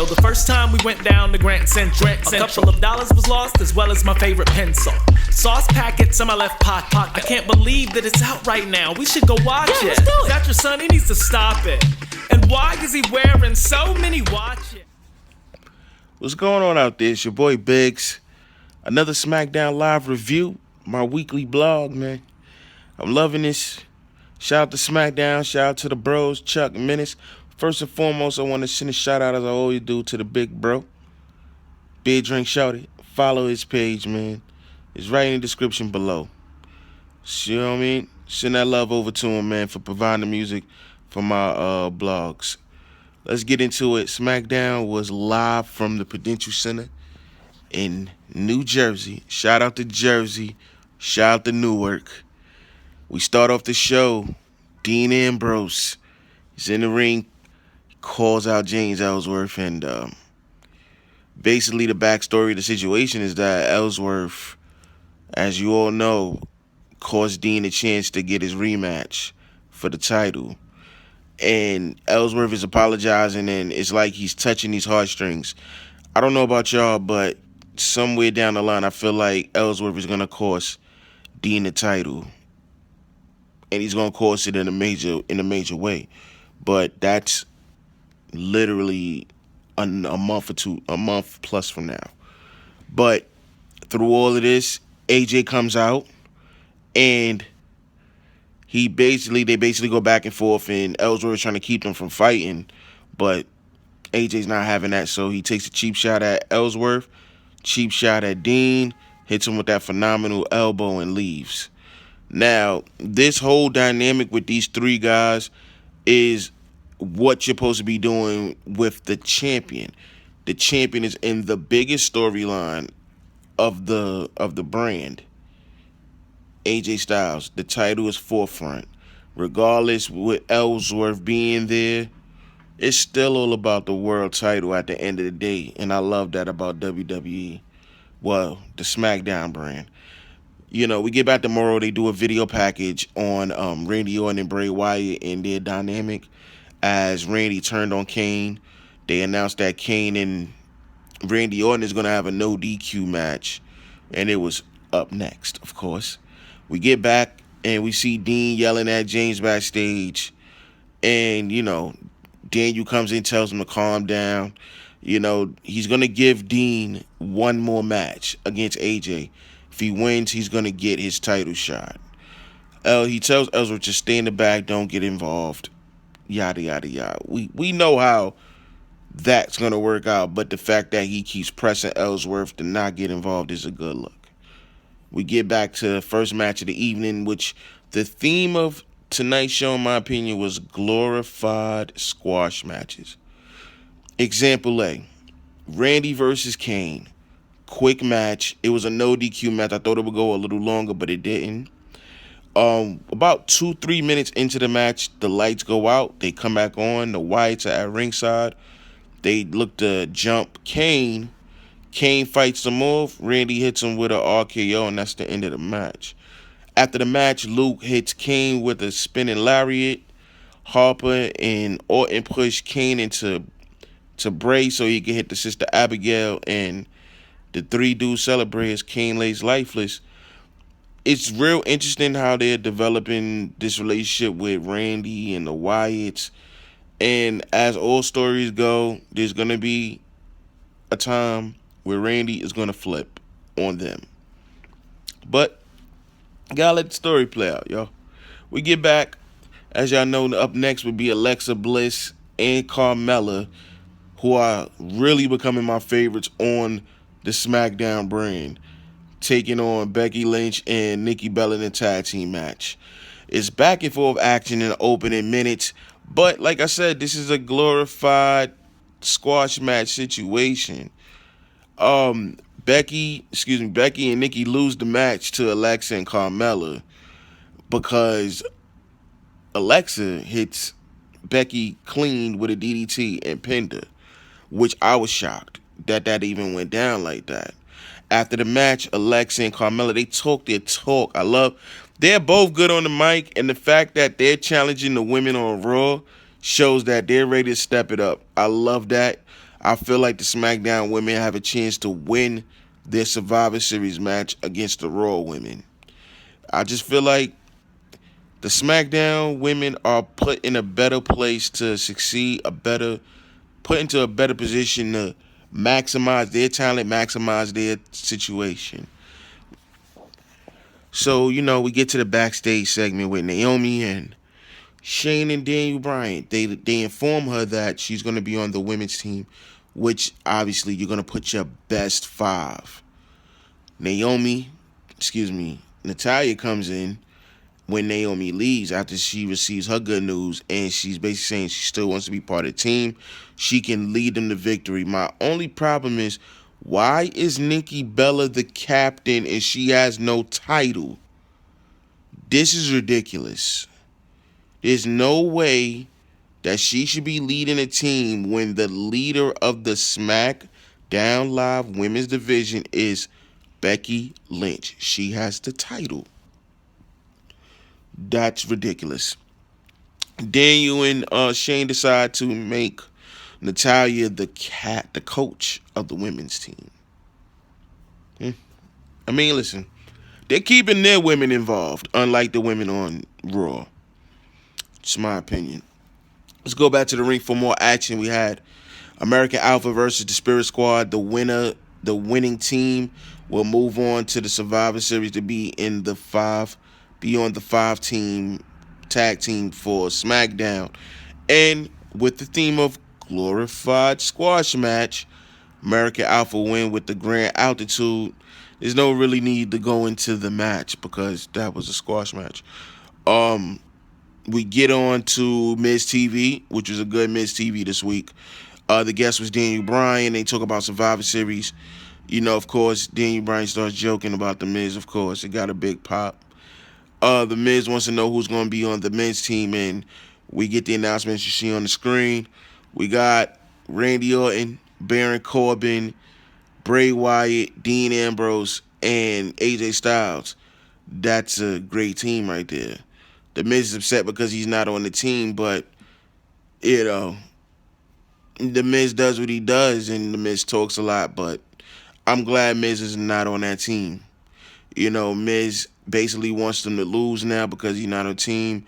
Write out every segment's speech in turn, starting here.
Yo, the first time we went down to Grant Central, a couple of dollars was lost, as well as my favorite pencil. Sauce packets in my left pocket. I can't believe that it's out right now. We should go watch it. Let's do it. Got your son, he needs to stop it. And why is he wearing so many watches? What's going on out there? It's your boy Biggz. Another SmackDown Live review, my weekly blog, man. I'm loving this. Shout out to SmackDown. Shout out to the bros, Chuck and Menace. First and foremost, I want to send a shout out, as I always do, to the big bro, BeerDrankShawty. Follow his page, man. It's right in the description below. You know what I mean? Send that love over to him, man, for providing the music for my blogs. Let's get into it. SmackDown was live from the Prudential Center in New Jersey. Shout out to Jersey. Shout out to Newark. We start off the show. Dean Ambrose is in the ring, calls out James Ellsworth, and basically the backstory of the situation is that Ellsworth, as you all know, caused Dean a chance to get his rematch for the title. And Ellsworth is apologizing, and it's like he's touching these heartstrings. I don't know about y'all, but somewhere down the line, I feel like Ellsworth is going to cost Dean the title. And he's going to cost it in a major way. But that's literally a month plus from now. But through all of this, AJ comes out, and they basically go back and forth, and Ellsworth is trying to keep them from fighting, but AJ's not having that, so he takes a cheap shot at Ellsworth, cheap shot at Dean, hits him with that phenomenal elbow, and leaves. Now, this whole dynamic with these three guys is what you're supposed to be doing with the champion. The champion is in the biggest storyline of the brand. AJ Styles, the title is forefront. Regardless, with Ellsworth being there, it's still all about the world title at the end of the day. And I love that about WWE. Well, the SmackDown brand. You know, we get back tomorrow, they do a video package on Randy Orton and Bray Wyatt and their dynamic. As Randy turned on Kane, they announced that Kane and Randy Orton is going to have a no DQ match. And it was up next, of course. We get back, and we see Dean yelling at James backstage. And, you know, Daniel comes in, tells him to calm down. You know, he's going to give Dean one more match against AJ. If he wins, he's going to get his title shot. He tells Ellsworth to stay in the back, don't get involved, yada, yada, yada. We know how that's going to work out, but the fact that he keeps pressing Ellsworth to not get involved is a good look. We get back to the first match of the evening, which the theme of tonight's show, in my opinion, was glorified squash matches. Example A, Randy versus Kane. Quick match. It was a no DQ match. I thought it would go a little longer, but it didn't. About 2-3 minutes into the match, the lights go out. They come back on. The Wyatts are at ringside. They look to jump Kane. Kane fights him off. Randy hits him with an RKO, and that's the end of the match. After the match, Luke hits Kane with a spinning lariat. Harper and Orton push Kane into Bray so he can hit the sister Abigail, and the three dudes celebrate as Kane lays lifeless. It's real interesting how they're developing this relationship with Randy and the Wyatts. And as all stories go, there's going to be a time where Randy is going to flip on them. But gotta let the story play out, y'all. We get back. As y'all know, up next would be Alexa Bliss and Carmella, who are really becoming my favorites on the SmackDown brand, taking on Becky Lynch and Nikki Bella in a tag team match. It's back and forth action in the opening minutes, but like I said, this is a glorified squash match situation. Becky and Nikki lose the match to Alexa and Carmella because Alexa hits Becky clean with a DDT and pinned her, which I was shocked that even went down like that. After the match, Alexa and Carmella, they talk their talk. They're both good on the mic, and the fact that they're challenging the women on Raw shows that they're ready to step it up. I love that. I feel like the SmackDown women have a chance to win their Survivor Series match against the Raw women. I just feel like the SmackDown women are put in a better place to succeed, put into a better position to maximize their talent, maximize their situation. So, we get to the backstage segment with Naomi and Shane and Daniel Bryan. They inform her that she's going to be on the women's team, which obviously you're going to put your best five. Natalia comes in when Naomi leaves after she receives her good news, and she's basically saying she still wants to be part of the team. She can lead them to victory. My only problem is, why is Nikki Bella the captain and she has no title? This is ridiculous. There's no way that she should be leading a team when the leader of the SmackDown Live Women's Division is Becky Lynch. She has the title. That's ridiculous. Daniel and Shane decide to make Natalia the coach of the women's team. I mean, listen, they're keeping their women involved, unlike the women on Raw. It's my opinion. Let's go back to the ring for more action. We had American Alpha versus the Spirit Squad. The winning team will move on to the Survivor Series to be on the 5-team tag team for SmackDown. And with the theme of glorified squash match, American Alpha win with the grand altitude. There's no really need to go into the match because that was a squash match. We get on to Miz TV, which was a good Miz TV this week. The guest was Daniel Bryan. They talk about Survivor Series. Of course, Daniel Bryan starts joking about the Miz, of course. It got a big pop. The Miz wants to know who's going to be on the men's team, and we get the announcements you see on the screen. We got Randy Orton, Baron Corbin, Bray Wyatt, Dean Ambrose, and AJ Styles. That's a great team right there. The Miz is upset because he's not on the team, but, the Miz does what he does, and the Miz talks a lot, but I'm glad Miz is not on that team. Miz basically wants them to lose now because he's not on the team,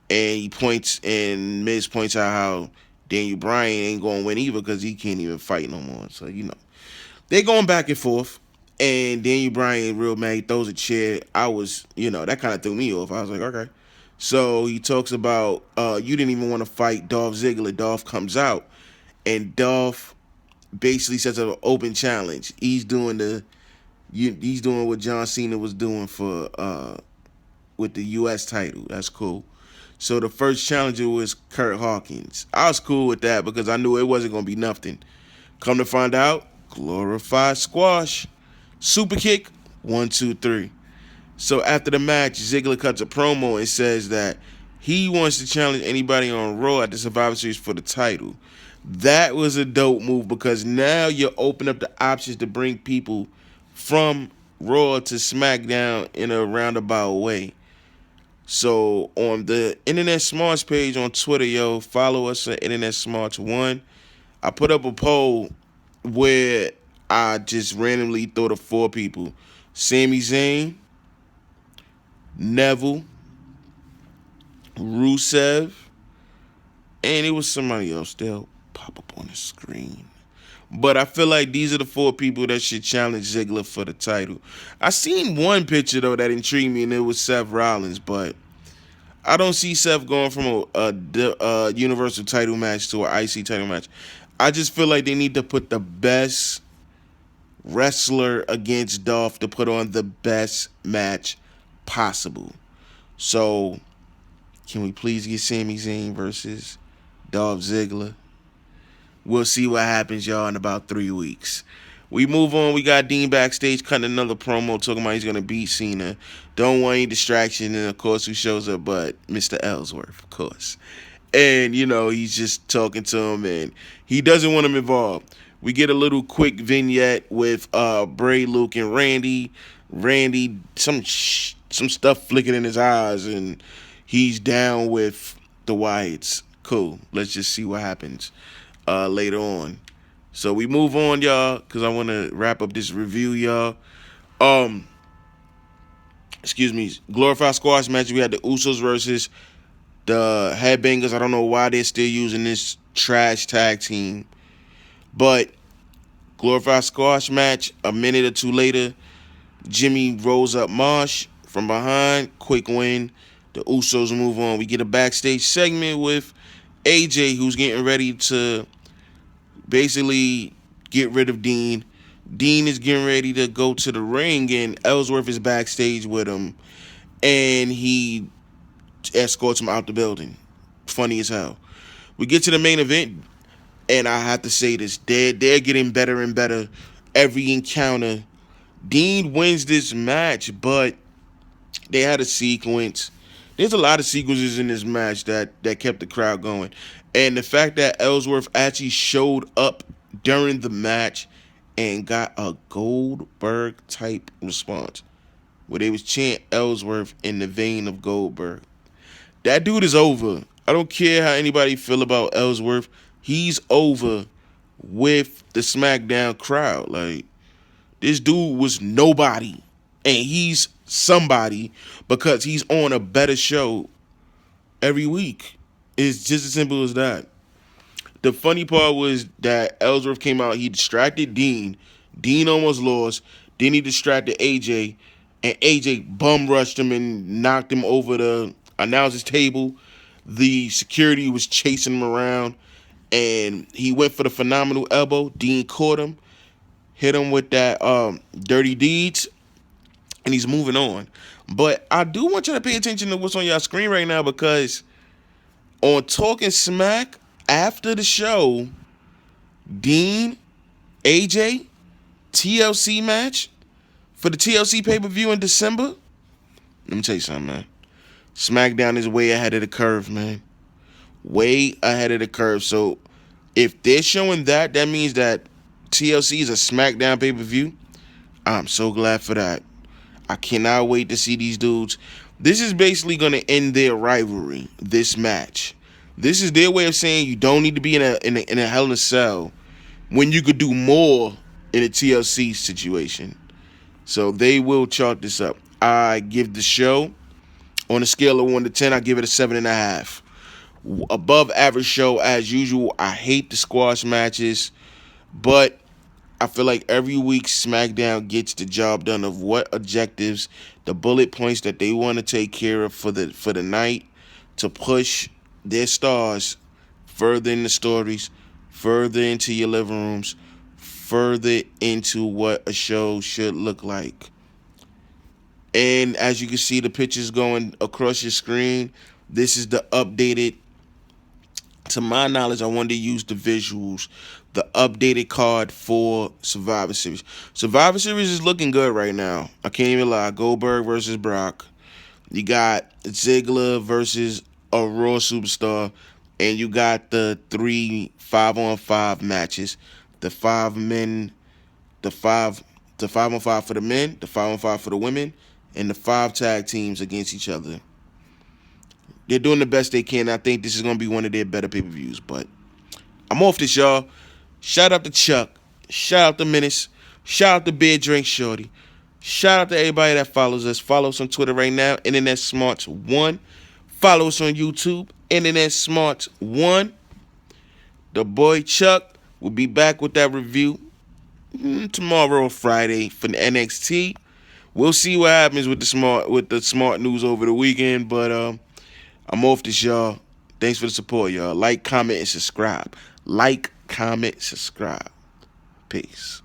and Miz points out how Daniel Bryan ain't going to win either because he can't even fight no more. So, they're going back and forth, and Daniel Bryan real mad. He throws a chair. I was, that kind of threw me off. I was like, okay. So he talks about, you didn't even want to fight Dolph Ziggler. Dolph comes out, and Dolph basically sets up an open challenge. He's doing what John Cena was doing with the U.S. title. That's cool. So the first challenger was Kurt Hawkins. I was cool with that because I knew it wasn't going to be nothing. Come to find out, glorified squash. Super kick, 1, 2, 3. So after the match, Ziggler cuts a promo and says that he wants to challenge anybody on Raw at the Survivor Series for the title. That was a dope move because now you open up the options to bring people from Raw to SmackDown in a roundabout way. So on the InternetSmarks page on Twitter, follow us at InternetSmarks1. I put up a poll where I just randomly thought of 4 people. Sami Zayn, Neville, Rusev, and it was somebody else. They'll pop up on the screen. But I feel like these are the 4 people that should challenge Ziggler for the title. I seen one picture, though, that intrigued me, and it was Seth Rollins. But I don't see Seth going from a Universal title match to an IC title match. I just feel like they need to put the best wrestler against Dolph to put on the best match possible. So, can we please get Sami Zayn versus Dolph Ziggler? We'll see what happens, y'all, in about 3 weeks. We move on. We got Dean backstage cutting another promo talking about he's going to beat Cena. Don't want any distraction. And, of course, who shows up but Mr. Ellsworth, of course. And, he's just talking to him, and he doesn't want him involved. We get a little quick vignette with Bray, Luke, and Randy. Randy, some stuff flicking in his eyes, and he's down with the Wyatts. Cool. Let's just see what happens later on. So we move on, y'all, because I want to wrap up this review, y'all. Um, excuse me. Glorified squash match. We had the Usos versus the Headbangers. I don't know why they're still using this trash tag team, but glorified squash match. A minute or two later, Jimmy rolls up Marsh from behind. Quick win. The Usos move on. We get a backstage segment with AJ, who's getting ready to basically get rid of Dean. Dean is getting ready to go to the ring, and Ellsworth is backstage with him, and he escorts him out the building. Funny as hell. We get to the main event, and I have to say this: they're getting better and better every encounter. Dean wins this match, but they had a sequence. There's a lot of sequences in this match that kept the crowd going. And the fact that Ellsworth actually showed up during the match and got a Goldberg type response, where they was chanting Ellsworth in the vein of Goldberg. That dude is over. I don't care how anybody feel about Ellsworth. He's over with the SmackDown crowd. Like, this dude was nobody, and he's somebody because he's on a better show every week. It's just as simple as that. The funny part was that Ellsworth came out, he distracted Dean. Dean almost lost. Then he distracted AJ, and AJ bum rushed him and knocked him over the announcer's table. The security was chasing him around, and he went for the phenomenal elbow. Dean caught him, hit him with that dirty deeds, and he's moving on. But I do want you to pay attention to what's on your screen right now, because on Talking Smack after the show, Dean, AJ, TLC match for the TLC pay-per-view in December. Let me tell you something, man. SmackDown is way ahead of the curve, man. Way ahead of the curve. So if they're showing that, that means that TLC is a SmackDown pay-per-view. I'm so glad for that. I cannot wait to see these dudes. This is basically going to end their rivalry, this match. This is their way of saying you don't need to be in a Hell in a Cell when you could do more in a TLC situation. So they will chalk this up. I give the show, on a scale of 1 to 10, I give it a 7.5. Above average show as usual. I hate the squash matches, but I feel like every week SmackDown gets the job done of what objectives, the bullet points that they want to take care of for the night, to push their stars further in the stories, further into your living rooms, further into what a show should look like. And as you can see the pictures going across your screen, this is the updated, to my knowledge, I wanted to use the visuals, the updated card for Survivor Series. Survivor Series is looking good right now. I can't even lie. Goldberg versus Brock. You got Ziggler versus a Raw superstar. And you got the 3 5-on-5 matches. The 5 men, the 5-on-5 for the men, the 5-on-5 for the women, and the 5 tag teams against each other. They're doing the best they can. I think this is going to be one of their better pay-per-views. But I'm off this, y'all. Shout out to Chuck. Shout out to Menace. Shout out to BeerDrankShawty. Shout out to everybody that follows us. Follow us on Twitter right now, InternetSmarks1. Follow us on YouTube, InternetSmarks1. The boy Chuck will be back with that review tomorrow or Friday for the NXT. We'll see what happens with the smart news over the weekend, but I'm off this, y'all. Thanks for the support, y'all. Like, comment, and subscribe. Like, comment, subscribe. Peace.